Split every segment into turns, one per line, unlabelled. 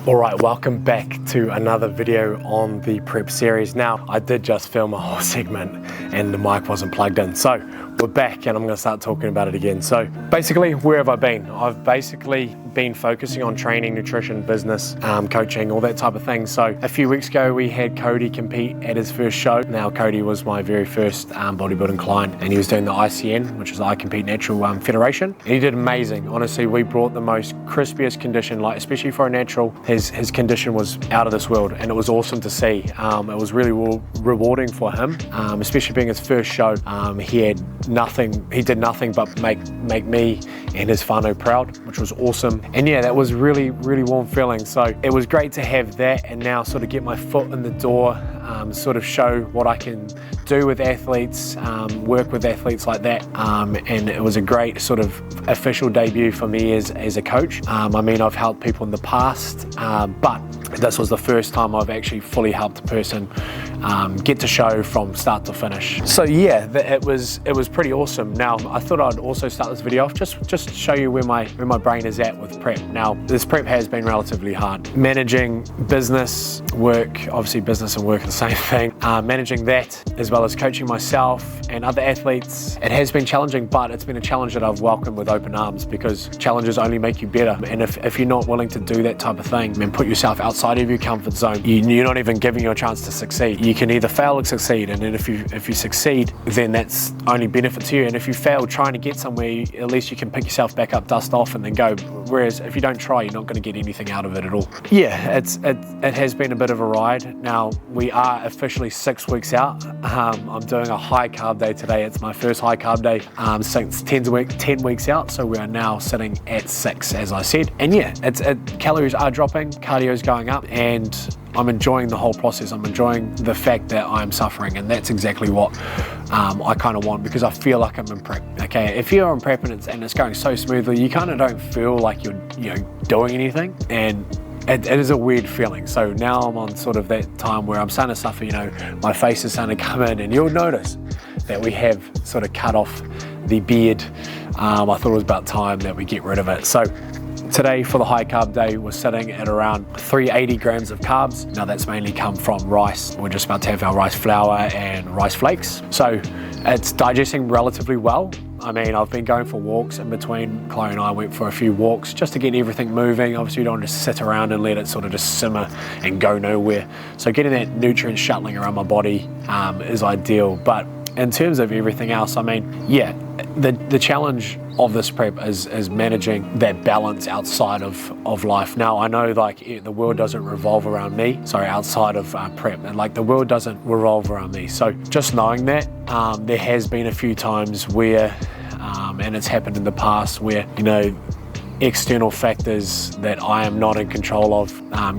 Alright, welcome back to another video on the prep series. Now, I did just film a whole segment and the mic wasn't plugged in. So, we're back and I'm going to start talking about it again. So, basically, where have I been? I've basically been focusing on training, nutrition, business, coaching, all that type of thing. So, a few weeks ago, we had Cody compete at his first show. Now, Cody was my very first bodybuilding client and he was doing the ICN, which is I Compete Natural Federation. And he did amazing. Honestly, we brought the most crispiest condition, like especially for a natural. His condition was out of this world and it was awesome to see. It was really rewarding for him, especially being his first show. He did nothing but make me and his whānau proud, which was awesome. And yeah, that was really warm feeling. So it was great to have that and now sort of get my foot in the door, sort of show what I can do with athletes, work with athletes like that. And it was a great sort of official debut for me as a coach. I mean, I've helped people in the past, but this was the first time I've actually fully helped a person get to show from start to finish. So yeah, it was pretty awesome. Now, I thought I'd also start this video off just to show you where my brain is at with prep. Now, this prep has been relatively hard. Managing business, work, obviously business and work are the same thing. Managing that as well as coaching myself and other athletes. It has been challenging, but it's been a challenge that I've welcomed with open arms because challenges only make you better. And if you're not willing to do that type of thing and put yourself outside of your comfort zone, you're not even giving you a chance to succeed. You can either fail or succeed, and then if you succeed, then that's only benefit to you. And if you fail trying to get somewhere, at least you can pick yourself back up, dust off, and then go. Whereas if you don't try, you're not going to get anything out of it at all. Yeah, it has been a bit of a ride. Now we are officially 6 weeks out. I'm doing a high carb day today. It's my first high carb day since 10 weeks out. So we are now sitting at 6, as I said. And yeah, calories are dropping, cardio's going up, and I'm enjoying the whole process. I'm enjoying the fact that I'm suffering, and that's exactly what I kind of want, because I feel like I'm in prep. Okay, if you're in prep and it's going so smoothly, you kind of don't feel like you're doing anything, and it is a weird feeling. So now I'm on sort of that time where I'm starting to suffer. My face is starting to come in, and you'll notice that we have sort of cut off the beard. I thought it was about time that we get rid of it. So today for the high carb day, we're sitting at around 380 grams of carbs. Now that's mainly come from rice. We're just about to have our rice flour and rice flakes. So it's digesting relatively well. I mean, I've been going for walks in between. Chloe and I went for a few walks just to get everything moving. Obviously, you don't want to sit around and let it sort of just simmer and go nowhere. So getting that nutrient shuttling around my body is ideal. But in terms of everything else, I mean, yeah, the challenge of this prep is managing that balance outside of life. Now, I know like the world doesn't revolve around me, sorry, outside of prep, and like the world doesn't revolve around me. So just knowing that, there has been a few times where, and it's happened in the past where, external factors that I am not in control of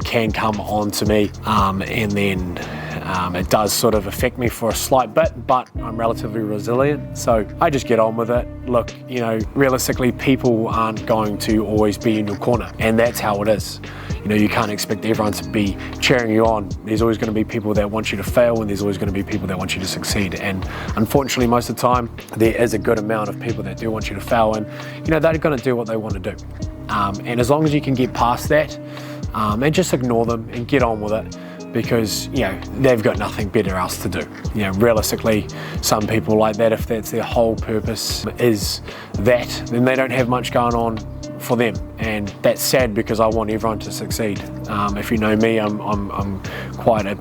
can come on to me, and then it does sort of affect me for a slight bit, but I'm relatively resilient, so I just get on with it. Look, realistically, people aren't going to always be in your corner, and that's how it is. You can't expect everyone to be cheering you on. There's always going to be people that want you to fail, and there's always going to be people that want you to succeed. And unfortunately, most of the time, there is a good amount of people that do want you to fail, and they're going to do what they want to do. And as long as you can get past that, and just ignore them and get on with it, because they've got nothing better else to do. Realistically, some people like that, if that's their whole purpose is that, then they don't have much going on for them, and that's sad because I want everyone to succeed. If you know me, I'm quite a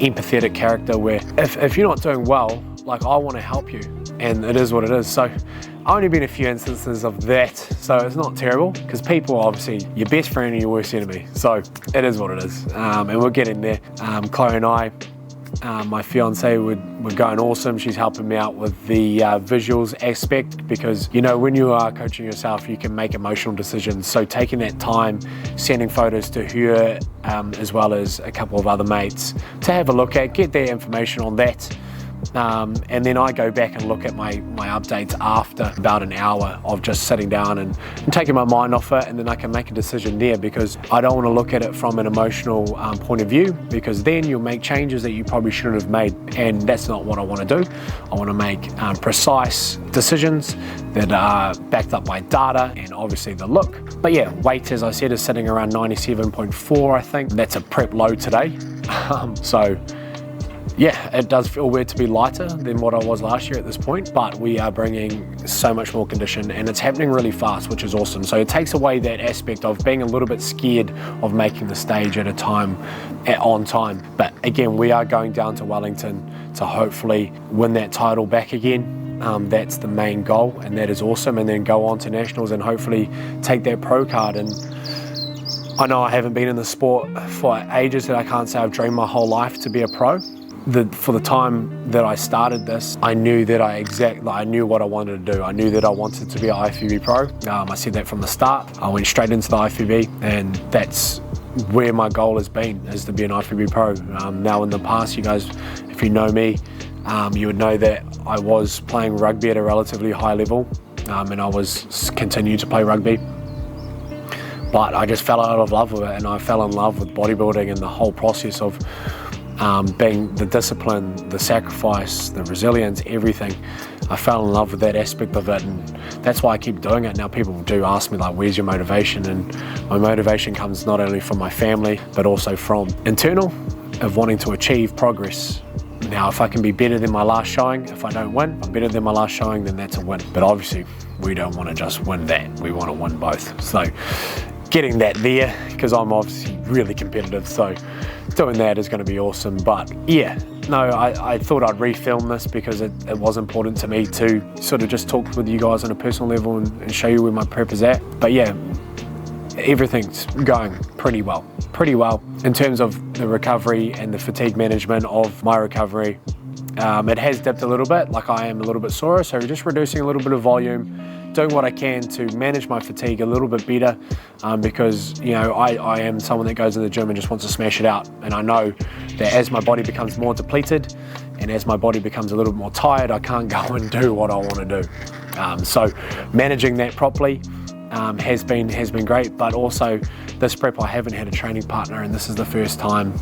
empathetic character where if you're not doing well, like I want to help you, and it is what it is. So I've only been a few instances of that, so it's not terrible, because people are obviously your best friend and your worst enemy, so it is what it is, and we're getting there. Chloe and I, my fiance, we're going awesome. She's helping me out with the visuals aspect, because when you are coaching yourself, you can make emotional decisions. So taking that time, sending photos to her as well as a couple of other mates to have a look at, get their information on that, and then I go back and look at my updates after about an hour of just sitting down and taking my mind off it, and then I can make a decision there, because I don't want to look at it from an emotional point of view, because then you'll make changes that you probably shouldn't have made, and that's not what I want to do. I want to make precise decisions that are backed up by data and obviously the look. But yeah, weight, as I said, is sitting around 97.4, I think. That's a prep low today. So yeah, it does feel weird to be lighter than what I was last year at this point, but we are bringing so much more condition, and it's happening really fast, which is awesome. So it takes away that aspect of being a little bit scared of making the stage at a time, on time. But again, we are going down to Wellington to hopefully win that title back again. That's the main goal, and that is awesome. And then go on to nationals and hopefully take that pro card. And I know I haven't been in the sport for ages, that I can't say I've dreamed my whole life to be a pro. For the time that I started this, I knew that I knew what I wanted to do. I knew that I wanted to be an IFBB pro. I said that from the start. I went straight into the IFBB, and that's where my goal has been, is to be an IFBB pro. Now in the past, you guys, if you know me, you would know that I was playing rugby at a relatively high level, and I was continued to play rugby. But I just fell out of love with it, and I fell in love with bodybuilding and the whole process of being the discipline, the sacrifice, the resilience, everything. I fell in love with that aspect of it, and that's why I keep doing it. Now people do ask me, like, where's your motivation? And my motivation comes not only from my family, but also from internal, of wanting to achieve progress. Now, if I can be better than my last showing, if I don't win, if I'm better than my last showing, then that's a win. But obviously, we don't want to just win that. We want to win both. So getting that there, because I'm obviously really competitive, so doing that is going to be awesome. But yeah, no, I thought I'd refilm this because it was important to me to sort of just talk with you guys on a personal level and show you where my prep is at. But yeah, everything's going pretty well. In terms of the recovery and the fatigue management of my recovery, it has dipped a little bit, like I am a little bit sore, so just reducing a little bit of volume, doing what I can to manage my fatigue a little bit better, because, you know, I am someone that goes in the gym and just wants to smash it out, and I know that as my body becomes more depleted and as my body becomes a little bit more tired, I can't go and do what I want to do. So managing that properly has been great. But also this prep, I haven't had a training partner, and this is the first time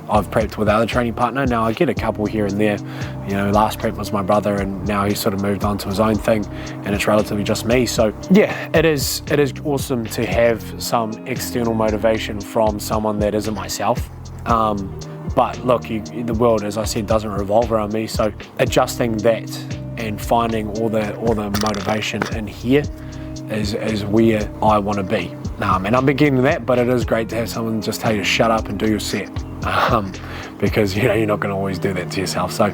I've prepped without a training partner. Now I get a couple here and there, you know, last prep was my brother, and now he's sort of moved on to his own thing, and it's relatively just me. So yeah, it is awesome to have some external motivation from someone that isn't myself. But look, the world, as I said, doesn't revolve around me, so adjusting that and finding all the motivation in here is where I want to be. And I've been getting that, but it is great to have someone just tell you to shut up and do your set, because, you know, you're not going to always do that to yourself. So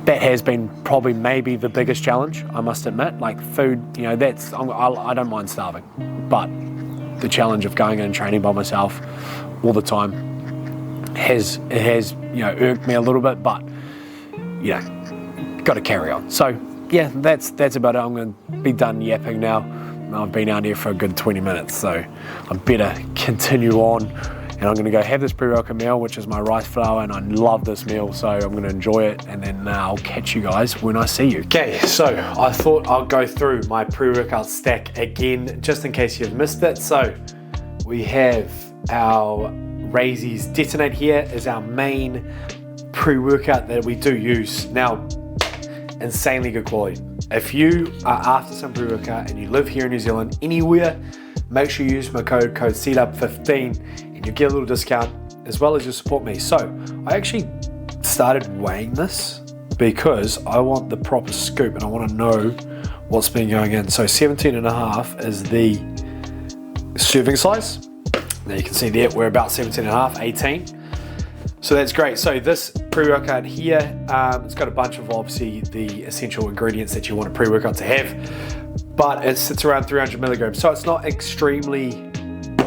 that has been probably maybe the biggest challenge, I must admit. Like food, you know, I don't mind starving, but the challenge of going in and training by myself all the time has you know, irked me a little bit, but you know, got to carry on. So yeah, that's about it. I'm going to be done yapping now. I've been out here for a good 20 minutes, so I better continue on, and I'm going to go have this pre-workout meal, which is my rice flour, and I love this meal, so I'm going to enjoy it, and then I'll catch you guys when I see you. Okay, so I thought I'll go through my pre-workout stack again, just in case you've missed it. So we have our Raiseys Detonate here is our main pre-workout that we do use. Now, insanely good quality. If you are after some pre-workout and you live here in New Zealand, anywhere, make sure you use my code CETUP15 and you get a little discount, as well as you support me. So I actually started weighing this because I want the proper scoop and I want to know what's been going in. So 17.5 is the serving size. Now you can see there we're about 17.5, 18. So that's great. So this pre-workout here, it's got a bunch of obviously the essential ingredients that you want a pre-workout to have, but it sits around 300 milligrams. So it's not extremely,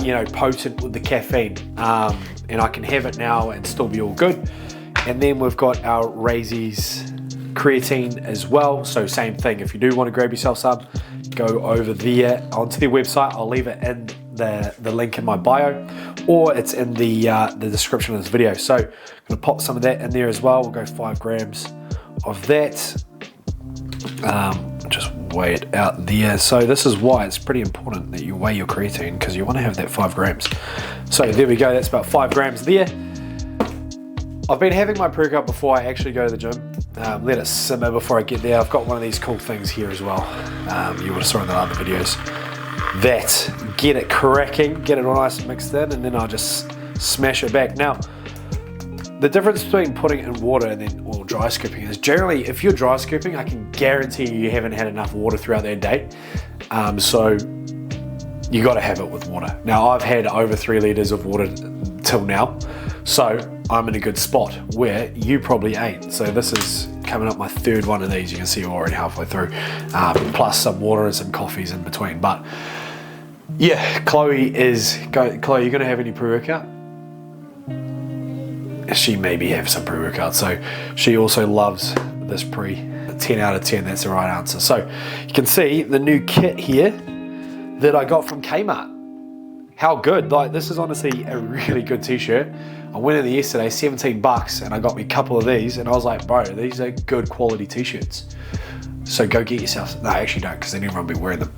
you know, potent with the caffeine, and I can have it now and still be all good. And then we've got our Raiseys creatine as well. So same thing, if you do want to grab yourself some, go over there onto their website. I'll leave it in the link in my bio, or it's in the description of this video. So I'm gonna pop some of that in there as well. We'll go 5 grams
of that. Just weigh it out there. So this is why it's pretty important that you weigh your creatine, because you want to have that 5 grams. So there we go, that's about 5 grams there. I've been having my pre-workout before I actually go to the gym. Let it simmer before I get there. I've got one of these cool things here as well. You would have saw in the other videos. That, get it cracking, get it all nice and mixed in, and then I'll just smash it back. Now, the difference between putting it in water and then dry scooping is generally, if you're dry scooping, I can guarantee you haven't had enough water throughout that day. So you got to have it with water. Now, I've had over 3 liters of water till now, so I'm in a good spot where you probably ain't. So this is coming up my 3rd one of these. You can see we're already halfway through, plus some water and some coffees in between. But yeah, Chloe, you're gonna have any pre-workout? She maybe have some pre-workout. So she also loves this 10 out of 10, that's the right answer. So you can see the new kit here that I got from Kmart. How good, like this is honestly a really good t-shirt. I went in there yesterday, 17 bucks, and I got me a couple of these, and I was like, bro, these are good quality t-shirts. So go get yourself, no, actually don't, because then everyone will be wearing them.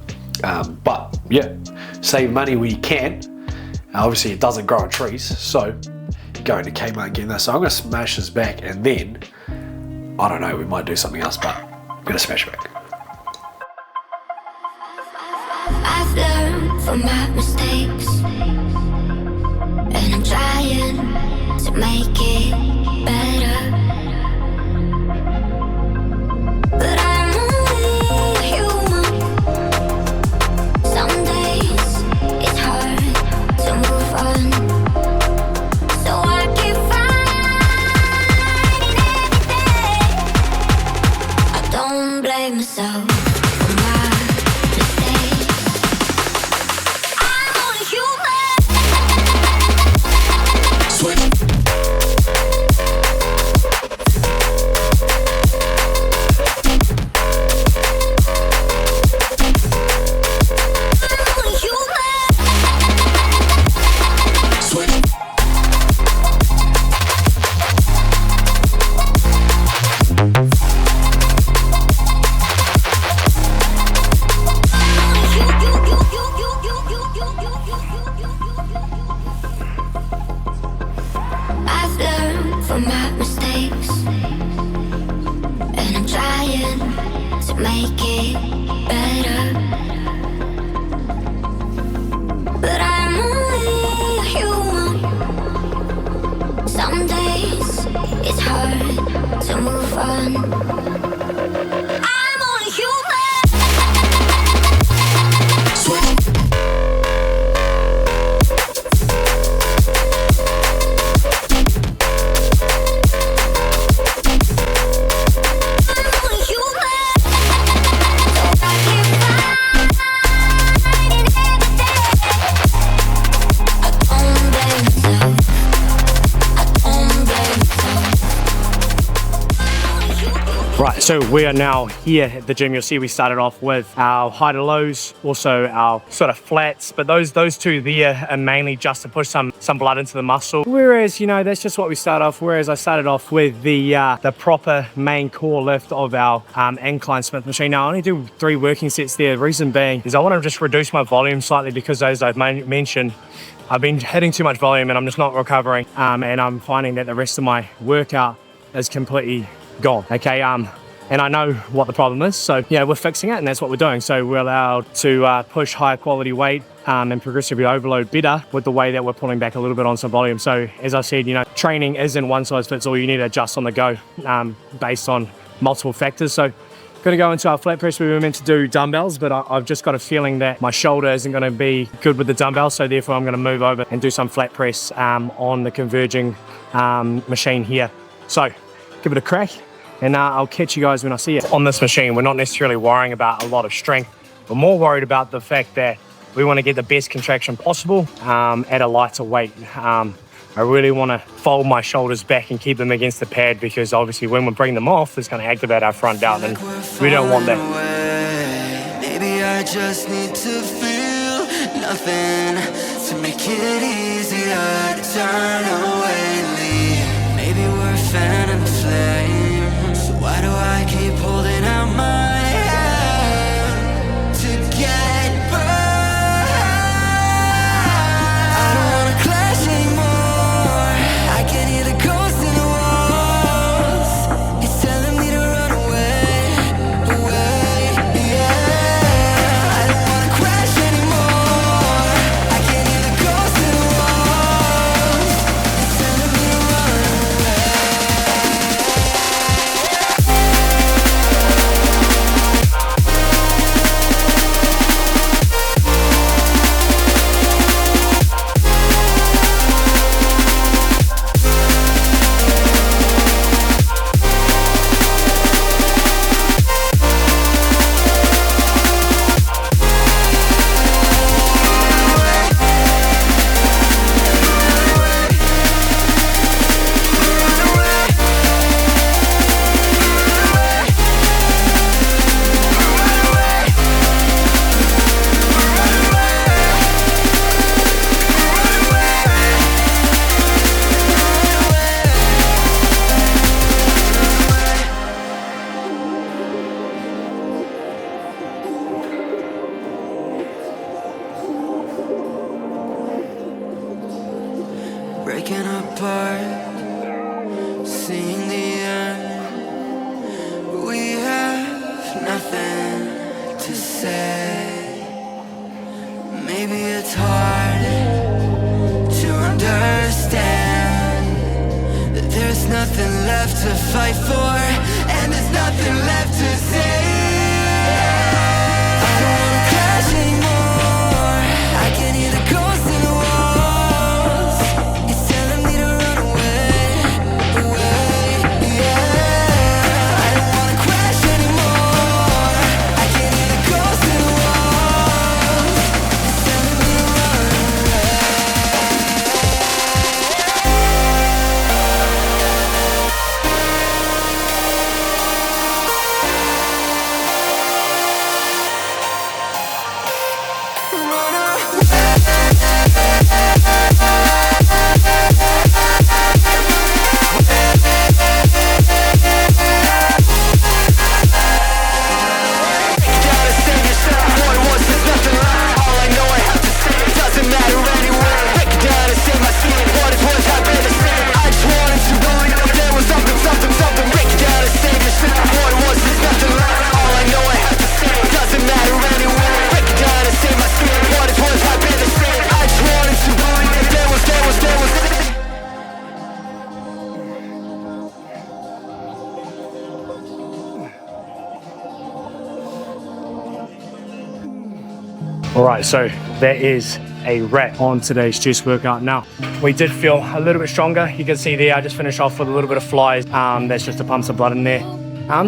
But yeah, save money when you can. Obviously it doesn't grow on trees, so go into Kmart and get this. So I'm gonna smash this back, and then, I don't know, we might do something else, but I'm gonna smash it back.
I've learned from my mistakes, and I'm trying to make it better. But I'm only human. Some days it's hard to move on, so I keep fighting every day. I don't blame myself for my mistakes. I'm only human. Switch.
Right, so we are now here at the gym. You'll see we started off with our high to lows, also our sort of flats, but those two there are mainly just to push some blood into the muscle. Whereas, you know, that's just what we start off. Whereas I started off with the proper main core lift of our incline Smith machine. Now I only do 3 working sets there. The reason being is I want to just reduce my volume slightly, because as I've mentioned, I've been hitting too much volume and I'm just not recovering, and I'm finding that the rest of my workout is completely gone. Okay, and I know what the problem is, so yeah, we're fixing it, and that's what we're doing. So we're allowed to push higher quality weight and progressively overload better with the way that we're pulling back a little bit on some volume. So as I said, you know, training isn't one size fits all. You need to adjust on the go based on multiple factors. So going to go into our flat press. We were meant to do dumbbells, but I've just got a feeling that my shoulder isn't going to be good with the dumbbells, so therefore I'm going to move over and do some flat press on the converging machine here. So give it a crack, and I'll catch you guys when I see it. On this machine, we're not necessarily worrying about a lot of strength. We're more worried about the fact that we want to get the best contraction possible at a lighter weight. I really want to fold my shoulders back and keep them against the pad, because obviously when we bring them off, it's going to activate our front down, and we don't want that.
Maybe I just need to feel nothing to make it easier to turn away and leave. Maybe we're a fan of the flame, so why do breaking apart, seeing the end. We have nothing to say. Maybe it's hard to understand that there's nothing left to fight for, and there's nothing left to say. I don't wanna crash anymore. I can hear the ghosts in the walls. It's telling me to run away, away, yeah. I don't wanna crash anymore. I can hear the ghosts in the walls. It's telling me to run away.
Alright, so that is a wrap on today's chest workout. Now, we did feel a little bit stronger. You can see there, I just finished off with a little bit of flies. That's just to pump some blood in there.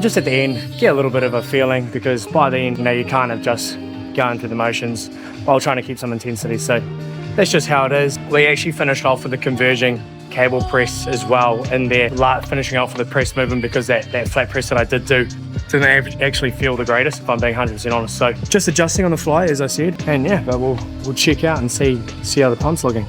Just at the end, get a little bit of a feeling, because by the end, you know, you're kind of just going through the motions while trying to keep some intensity. So that's just how it is. We actually finished off with the converging cable press as well in there, finishing off with the press movement, because that flat press that I did do didn't actually feel the greatest, if I'm being 100% honest. So just adjusting on the fly, as I said, and yeah, but we'll check out and see how the pump's looking.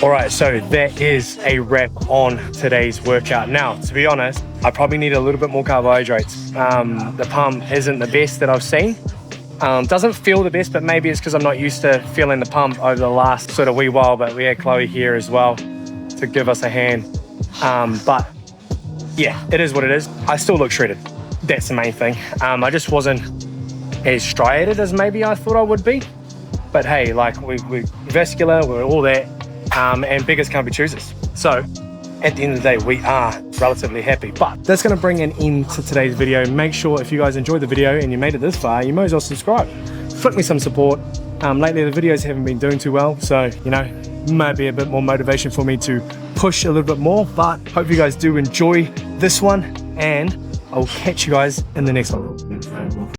Alright, so that is a wrap on today's workout. Now, to be honest, I probably need a little bit more carbohydrates. The pump isn't the best that I've seen. Doesn't feel the best, but maybe it's because I'm not used to feeling the pump over the last sort of wee while, but we had Chloe here as well to give us a hand. But yeah, it is what it is. I still look shredded. That's the main thing. I just wasn't as striated as maybe I thought I would be. But hey, like we're vascular, we're all that. And beggars can't be choosers. So at the end of the day, we are relatively happy. But that's going to bring an end to today's video. Make sure if you guys enjoyed the video and you made it this far, you might as well subscribe. Flick me some support. Lately the videos haven't been doing too well, so you know, might be a bit more motivation for me to push a little bit more. But hope you guys do enjoy this one, and I'll catch you guys in the next one.